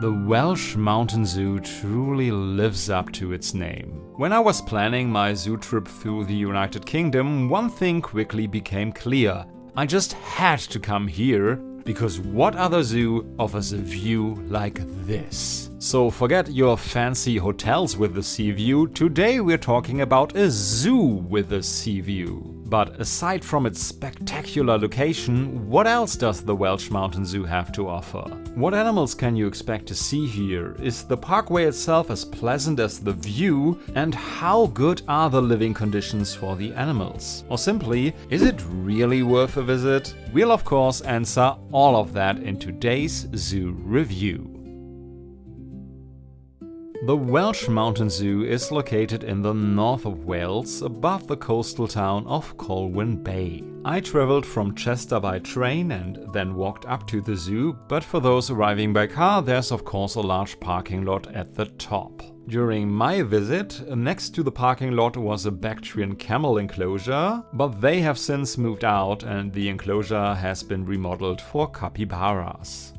The Welsh Mountain Zoo truly lives up to its name. When I was planning my zoo trip through the United Kingdom, one thing quickly became clear. I just had to come here, because what other zoo offers a view like this? So forget your fancy hotels with a sea view, today we're talking about a zoo with a sea view. But aside from its spectacular location, what else does the Welsh Mountain Zoo have to offer? What animals can you expect to see here? Is the parkway itself as pleasant as the view? And how good are the living conditions for the animals? Or simply, is it really worth a visit? We'll of course answer all of that in today's zoo review. The Welsh Mountain Zoo is located in the north of Wales, above the coastal town of Colwyn Bay. I travelled from Chester by train and then walked up to the zoo, but for those arriving by car, there's of course a large parking lot at the top. During my visit, next to the parking lot was a Bactrian camel enclosure, but they have since moved out and the enclosure has been remodeled for capybaras.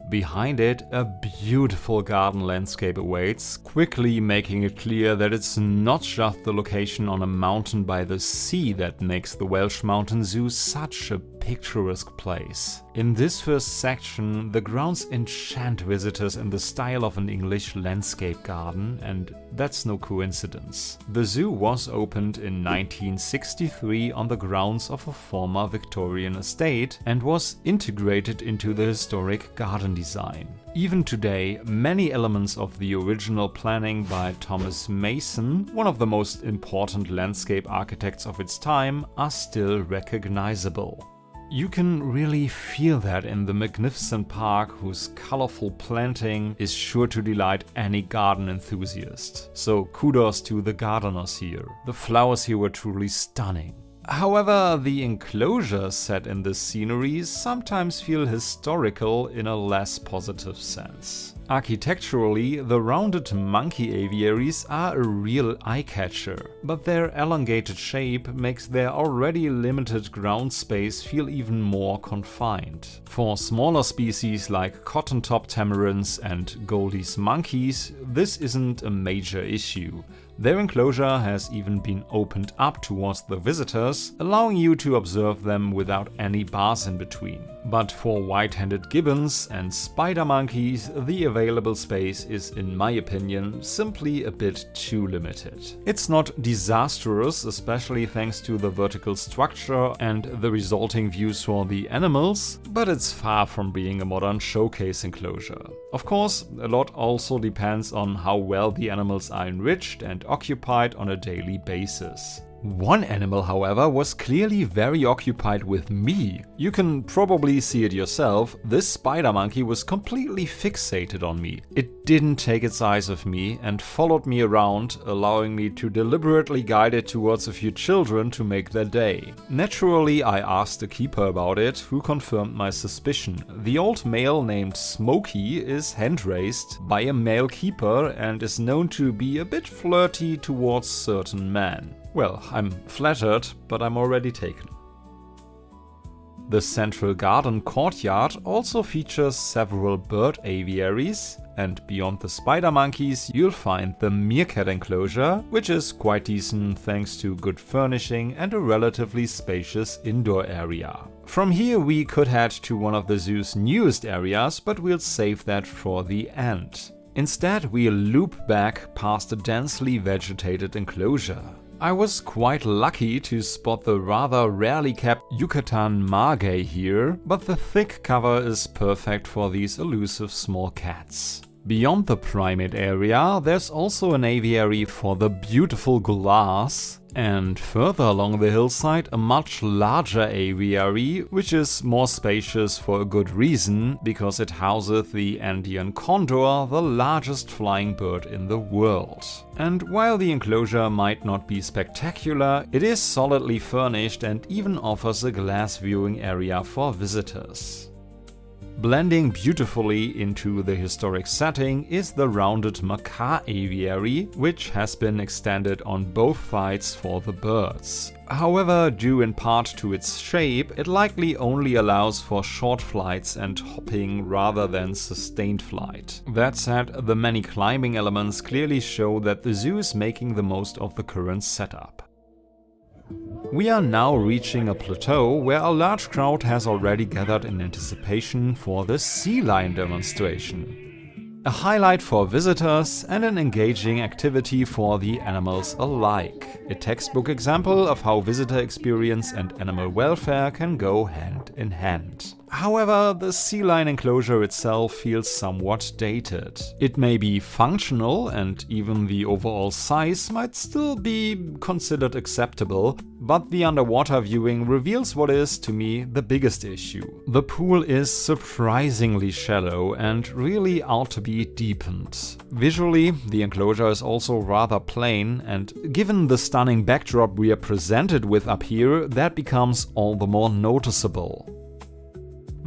Behind it, a beautiful garden landscape awaits, quickly making it clear that it's not just the location on a mountain by the sea that makes the Welsh Mountain Zoo such a picturesque place. In this first section, the grounds enchant visitors in the style of an English landscape garden, and that's no coincidence. The zoo was opened in 1963 on the grounds of a former Victorian estate and was integrated into the historic garden design. Even today, many elements of the original planning by Thomas Mason, one of the most important landscape architects of its time, are still recognizable. You can really feel that in the magnificent park, whose colorful planting is sure to delight any garden enthusiast. So kudos to the gardeners here. The flowers here were truly stunning. However, the enclosures set in this scenery sometimes feel historical in a less positive sense. Architecturally, the rounded monkey aviaries are a real eye-catcher, but their elongated shape makes their already limited ground space feel even more confined. For smaller species like cotton-top tamarins and Goldie's monkeys, this isn't a major issue. Their enclosure has even been opened up towards the visitors, allowing you to observe them without any bars in between. But for white-handed gibbons and spider monkeys, the available space is, in my opinion, simply a bit too limited. It's not disastrous, especially thanks to the vertical structure and the resulting views for the animals, but it's far from being a modern showcase enclosure. Of course, a lot also depends on how well the animals are enriched and occupied on a daily basis. One animal, however, was clearly very occupied with me. You can probably see it yourself, this spider monkey was completely fixated on me. It didn't take its eyes off me and followed me around, allowing me to deliberately guide it towards a few children to make their day. Naturally, I asked the keeper about it, who confirmed my suspicion. The old male named Smokey is hand-raised by a male keeper and is known to be a bit flirty towards certain men. Well, I'm flattered, but I'm already taken. The central garden courtyard also features several bird aviaries, and beyond the spider monkeys you'll find the meerkat enclosure, which is quite decent thanks to good furnishing and a relatively spacious indoor area. From here we could head to one of the zoo's newest areas, but we'll save that for the end. Instead, we'll loop back past a densely vegetated enclosure. I was quite lucky to spot the rather rarely kept Yucatan margay here, but the thick cover is perfect for these elusive small cats. Beyond the primate area, there's also an aviary for the beautiful galahs, and further along the hillside a much larger aviary, which is more spacious for a good reason, because it houses the Andean condor, the largest flying bird in the world. And while the enclosure might not be spectacular, it is solidly furnished and even offers a glass viewing area for visitors. Blending beautifully into the historic setting is the rounded macaw aviary, which has been extended on both sides for the birds. However, due in part to its shape, it likely only allows for short flights and hopping rather than sustained flight. That said, the many climbing elements clearly show that the zoo is making the most of the current setup. We are now reaching a plateau where a large crowd has already gathered in anticipation for the sea lion demonstration. A highlight for visitors and an engaging activity for the animals alike. A textbook example of how visitor experience and animal welfare can go hand in hand. However, the sea lion enclosure itself feels somewhat dated. It may be functional and even the overall size might still be considered acceptable, but the underwater viewing reveals what is, to me, the biggest issue. The pool is surprisingly shallow and really ought to be deepened. Visually, the enclosure is also rather plain, and given the stunning backdrop we are presented with up here, that becomes all the more noticeable.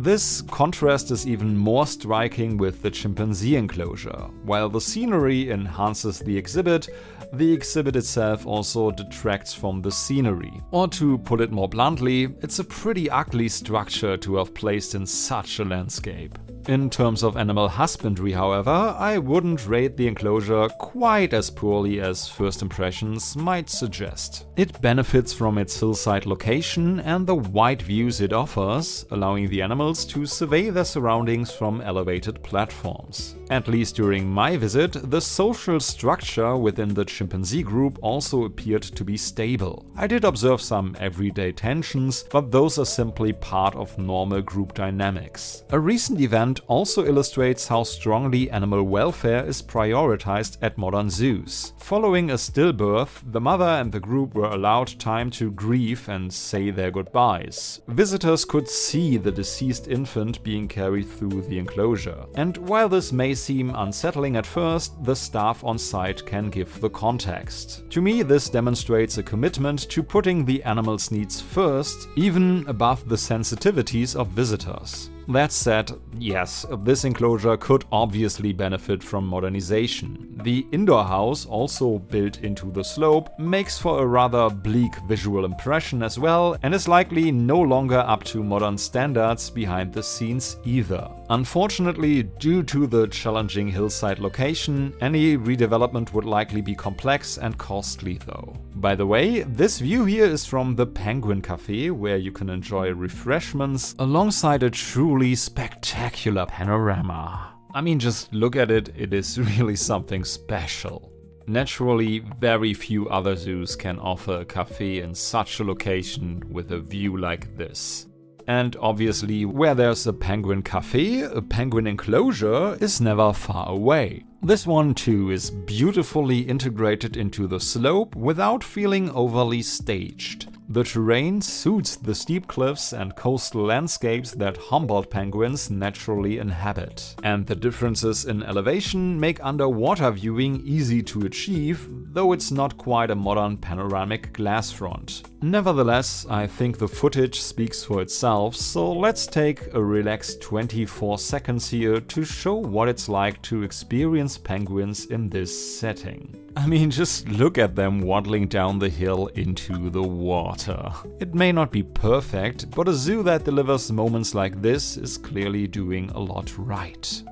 This contrast is even more striking with the chimpanzee enclosure. While the scenery enhances the exhibit itself also detracts from the scenery. Or to put it more bluntly, it's a pretty ugly structure to have placed in such a landscape. In terms of animal husbandry, however, I wouldn't rate the enclosure quite as poorly as first impressions might suggest. It benefits from its hillside location and the wide views it offers, allowing the animals to survey their surroundings from elevated platforms. At least during my visit, the social structure within the chimpanzee group also appeared to be stable. I did observe some everyday tensions, but those are simply part of normal group dynamics. A recent event also illustrates how strongly animal welfare is prioritized at modern zoos. Following a stillbirth, the mother and the group were allowed time to grieve and say their goodbyes. Visitors could see the deceased infant being carried through the enclosure. And while this may seem unsettling at first, the staff on site can give the context. To me, this demonstrates a commitment to putting the animal's needs first, even above the sensitivities of visitors. That said, yes, this enclosure could obviously benefit from modernization. The indoor house, also built into the slope, makes for a rather bleak visual impression as well, and is likely no longer up to modern standards behind the scenes either. Unfortunately, due to the challenging hillside location, any redevelopment would likely be complex and costly though. By the way, this view here is from the Penguin Cafe, where you can enjoy refreshments alongside a truly spectacular panorama. I mean, just look at it, it is really something special. Naturally, very few other zoos can offer a cafe in such a location with a view like this. And obviously, where there's a penguin cafe, a penguin enclosure is never far away. This one too is beautifully integrated into the slope without feeling overly staged. The terrain suits the steep cliffs and coastal landscapes that Humboldt penguins naturally inhabit. And the differences in elevation make underwater viewing easy to achieve, though it's not quite a modern panoramic glass front. Nevertheless, I think the footage speaks for itself, so let's take a relaxed 24 seconds here to show what it's like to experience penguins in this setting. I mean, just look at them waddling down the hill into the water. It may not be perfect, but a zoo that delivers moments like this is clearly doing a lot right.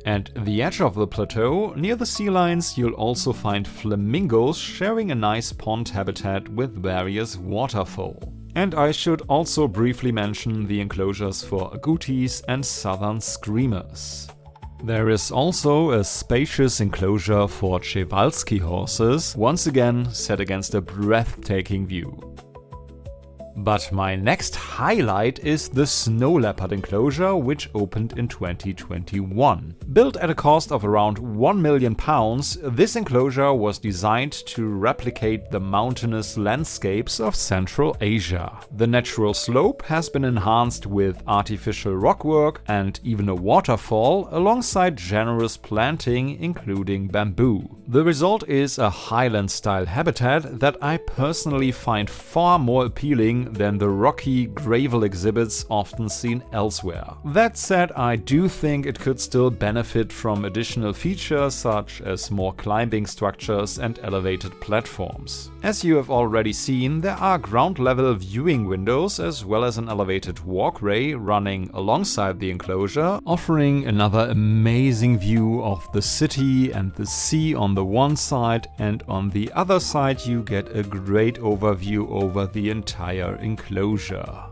At the edge of the plateau, near the sea lions, you'll also find flamingos sharing a nice pond habitat with various waterfowl. And I should also briefly mention the enclosures for agoutis and southern screamers. There is also a spacious enclosure for Przewalski horses, once again set against a breathtaking view. But my next highlight is the snow leopard enclosure, which opened in 2021. Built at a cost of around £1 million, this enclosure was designed to replicate the mountainous landscapes of Central Asia. The natural slope has been enhanced with artificial rockwork and even a waterfall, alongside generous planting, including bamboo. The result is a highland-style habitat that I personally find far more appealing appealing than the rocky gravel exhibits often seen elsewhere. That said, I do think it could still benefit from additional features such as more climbing structures and elevated platforms. As you have already seen, there are ground-level viewing windows as well as an elevated walkway running alongside the enclosure, offering another amazing view of the city and the sea on the one side, and on the other side you get a great overview over the entire enclosure.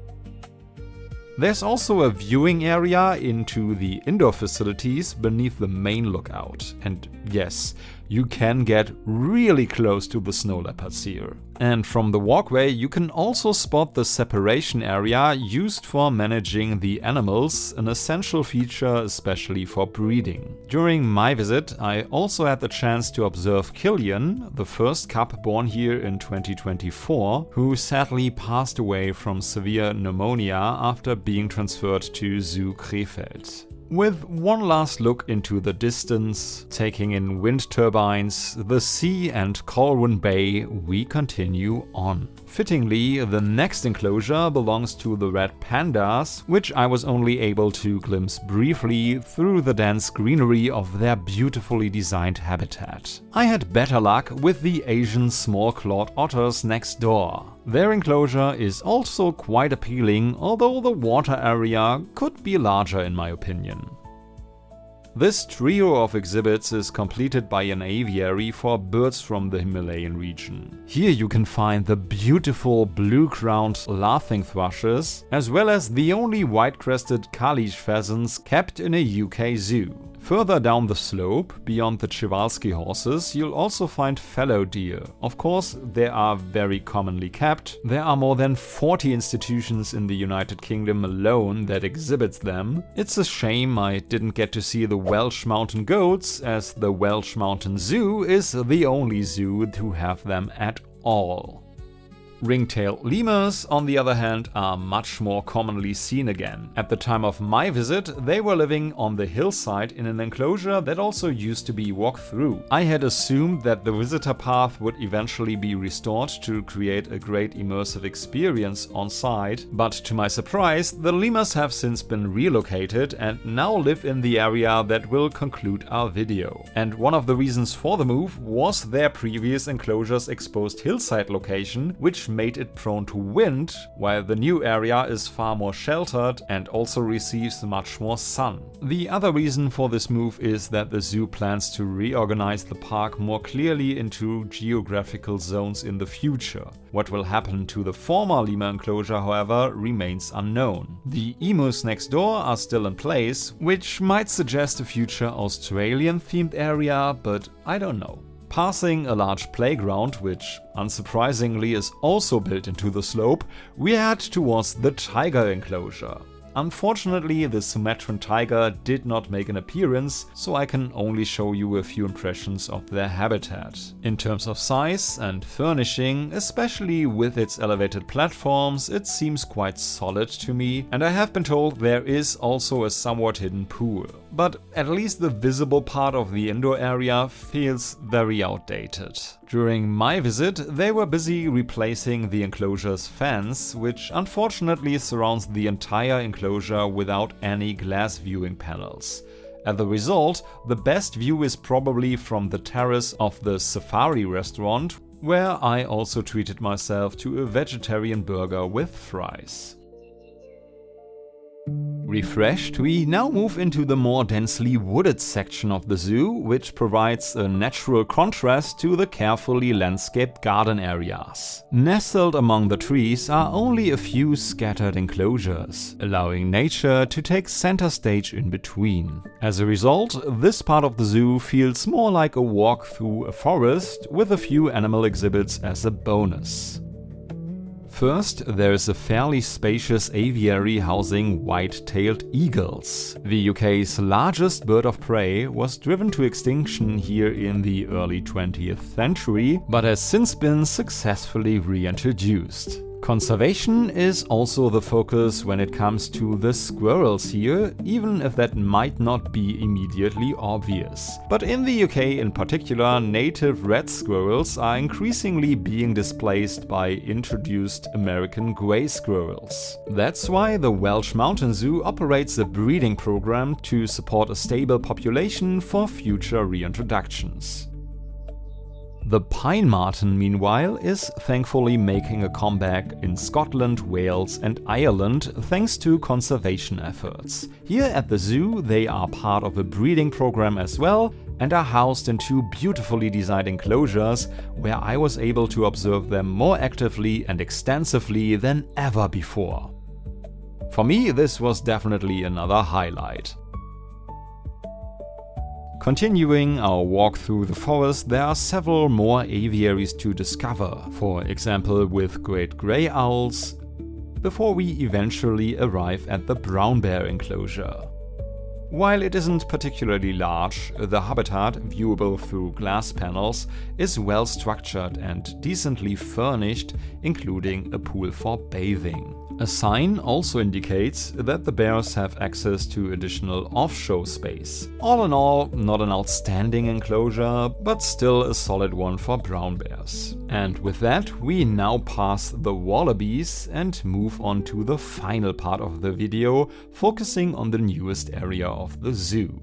There's also a viewing area into the indoor facilities beneath the main lookout, and yes, you can get really close to the snow leopards here. And from the walkway you can also spot the separation area used for managing the animals, an essential feature especially for breeding. During my visit I also had the chance to observe Killian, the first cub born here in 2024, who sadly passed away from severe pneumonia after being transferred to Zoo Krefeld. With one last look into the distance, taking in wind turbines, the sea and Colwyn Bay, we continue on. Fittingly, the next enclosure belongs to the red pandas, which I was only able to glimpse briefly through the dense greenery of their beautifully designed habitat. I had better luck with the Asian small-clawed otters next door. Their enclosure is also quite appealing, although the water area could be larger in my opinion. This trio of exhibits is completed by an aviary for birds from the Himalayan region. Here you can find the beautiful blue-crowned laughing thrushes, as well as the only white-crested Kalish pheasants kept in a UK zoo. Further down the slope, beyond the Przewalski horses, you'll also find fallow deer. Of course, they are very commonly kept. There are more than 40 institutions in the United Kingdom alone that exhibits them. It's a shame I didn't get to see the Welsh mountain goats, as the Welsh Mountain Zoo is the only zoo to have them at all. Ringtail lemurs, on the other hand, are much more commonly seen again. At the time of my visit, they were living on the hillside in an enclosure that also used to be walked through. I had assumed that the visitor path would eventually be restored to create a great immersive experience on site, but to my surprise, the lemurs have since been relocated and now live in the area that will conclude our video. And one of the reasons for the move was their previous enclosure's exposed hillside location, which made it prone to wind, while the new area is far more sheltered and also receives much more sun. The other reason for this move is that the zoo plans to reorganize the park more clearly into geographical zones in the future. What will happen to the former lemur enclosure, however, remains unknown. The emus next door are still in place, which might suggest a future Australian-themed area, but I don't know. Passing a large playground, which unsurprisingly is also built into the slope, we head towards the tiger enclosure. Unfortunately, the Sumatran tiger did not make an appearance, so I can only show you a few impressions of their habitat. In terms of size and furnishing, especially with its elevated platforms, it seems quite solid to me, and I have been told there is also a somewhat hidden pool. But at least the visible part of the indoor area feels very outdated. During my visit, they were busy replacing the enclosure's fence, which unfortunately surrounds the entire enclosure without any glass viewing panels. As a result, the best view is probably from the terrace of the Safari restaurant, where I also treated myself to a vegetarian burger with fries. Refreshed, we now move into the more densely wooded section of the zoo, which provides a natural contrast to the carefully landscaped garden areas. Nestled among the trees are only a few scattered enclosures, allowing nature to take center stage in between. As a result, this part of the zoo feels more like a walk through a forest, with a few animal exhibits as a bonus. First, there is a fairly spacious aviary housing white-tailed eagles. The UK's largest bird of prey was driven to extinction here in the early 20th century, but has since been successfully reintroduced. Conservation is also the focus when it comes to the squirrels here, even if that might not be immediately obvious. But in the UK in particular, native red squirrels are increasingly being displaced by introduced American grey squirrels. That's why the Welsh Mountain Zoo operates a breeding program to support a stable population for future reintroductions. The pine marten, meanwhile, is thankfully making a comeback in Scotland, Wales and Ireland thanks to conservation efforts. Here at the zoo they are part of a breeding program as well and are housed in 2 beautifully designed enclosures where I was able to observe them more actively and extensively than ever before. For me, this was definitely another highlight. Continuing our walk through the forest, there are several more aviaries to discover, for example with great grey owls, before we eventually arrive at the brown bear enclosure. While it isn't particularly large, the habitat, viewable through glass panels, is well structured and decently furnished, including a pool for bathing. A sign also indicates that the bears have access to additional off-show space. All in all, not an outstanding enclosure, but still a solid one for brown bears. And with that, we now pass the wallabies and move on to the final part of the video, focusing on the newest area of the zoo.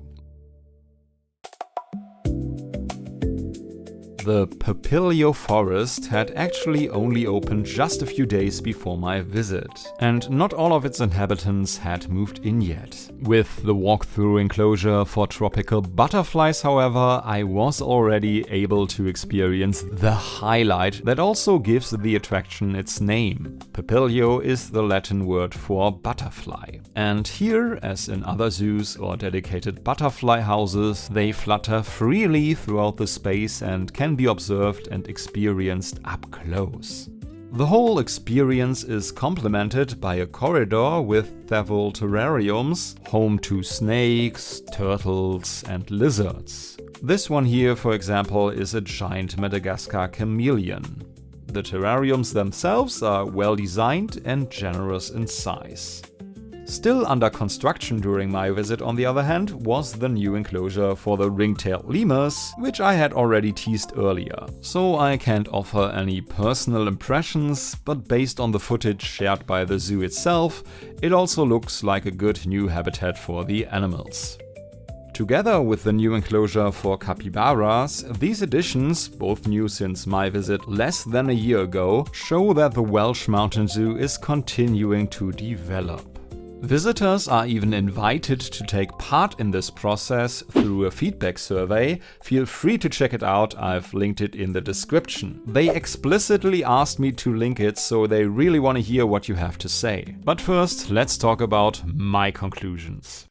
The Pilio Forest had actually only opened just a few days before my visit, and not all of its inhabitants had moved in yet. With the walkthrough enclosure for tropical butterflies, however, I was already able to experience the highlight that also gives the attraction its name. Pilio is the Latin word for butterfly. And here, as in other zoos or dedicated butterfly houses, they flutter freely throughout the space and can be observed and experienced up close. The whole experience is complemented by a corridor with several terrariums, home to snakes, turtles and lizards. This one here, for example, is a giant Madagascar chameleon. The terrariums themselves are well designed and generous in size. Still under construction during my visit, on the other hand, was the new enclosure for the ring-tailed lemurs, which I had already teased earlier. So I can't offer any personal impressions, but based on the footage shared by the zoo itself, it also looks like a good new habitat for the animals. Together with the new enclosure for capybaras, these additions, both new since my visit less than a year ago, show that the Welsh Mountain Zoo is continuing to develop. Visitors are even invited to take part in this process through a feedback survey. Feel free to check it out, I've linked it in the description. They explicitly asked me to link it, so they really want to hear what you have to say. But first, let's talk about my conclusions.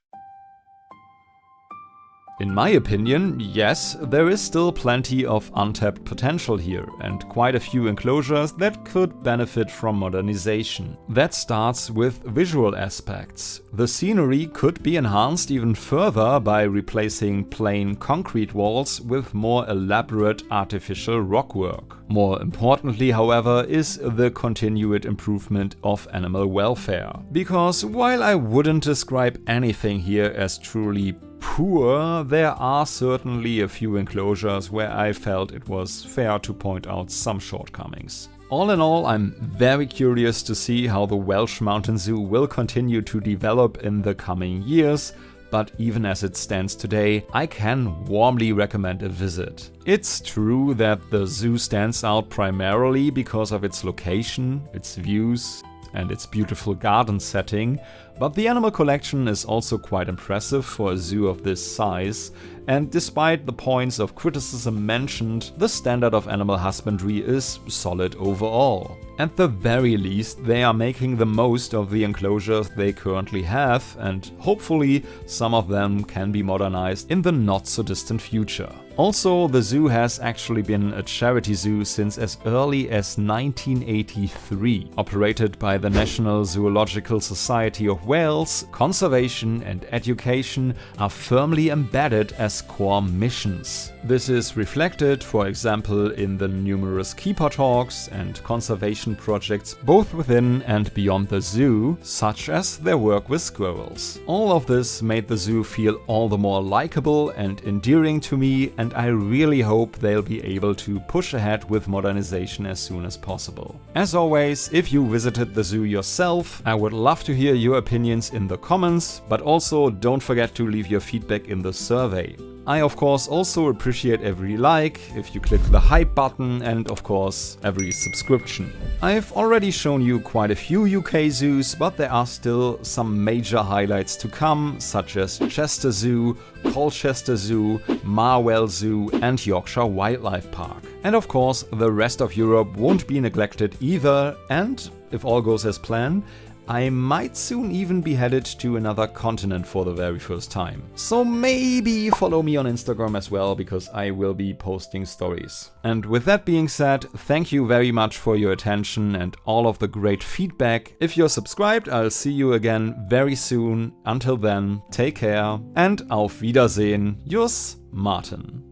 In my opinion, yes, there is still plenty of untapped potential here and quite a few enclosures that could benefit from modernization. That starts with visual aspects. The scenery could be enhanced even further by replacing plain concrete walls with more elaborate artificial rockwork. More importantly, however, is the continued improvement of animal welfare. Because while I wouldn't describe anything here as truly poor, there are certainly a few enclosures where I felt it was fair to point out some shortcomings. All in all, I'm very curious to see how the Welsh Mountain Zoo will continue to develop in the coming years, but even as it stands today, I can warmly recommend a visit. It's true that the zoo stands out primarily because of its location, its views, and its beautiful garden setting, but the animal collection is also quite impressive for a zoo of this size, and despite the points of criticism mentioned, the standard of animal husbandry is solid overall. At the very least, they are making the most of the enclosures they currently have, and hopefully some of them can be modernized in the not so distant future. Also, the zoo has actually been a charity zoo since as early as 1983, operated by the National Zoological Society of of Wales, conservation and education are firmly embedded as core missions. This is reflected, for example, in the numerous keeper talks and conservation projects both within and beyond the zoo, such as their work with squirrels. All of this made the zoo feel all the more likable and endearing to me, and I really hope they'll be able to push ahead with modernization as soon as possible. As always, if you visited the zoo yourself, I would love to hear your opinions in the comments, but also don't forget to leave your feedback in the survey. I of course also appreciate every like, if you click the hype button, and of course every subscription. I've already shown you quite a few UK zoos, but there are still some major highlights to come, such as Chester Zoo, Colchester Zoo, Marwell Zoo and Yorkshire Wildlife Park. And of course the rest of Europe won't be neglected either, and if all goes as planned, I might soon even be headed to another continent for the very first time. So maybe follow me on Instagram as well, because I will be posting stories. And with that being said, thank you very much for your attention and all of the great feedback. If you're subscribed, I'll see you again very soon. Until then, take care and auf Wiedersehen, yours Martin.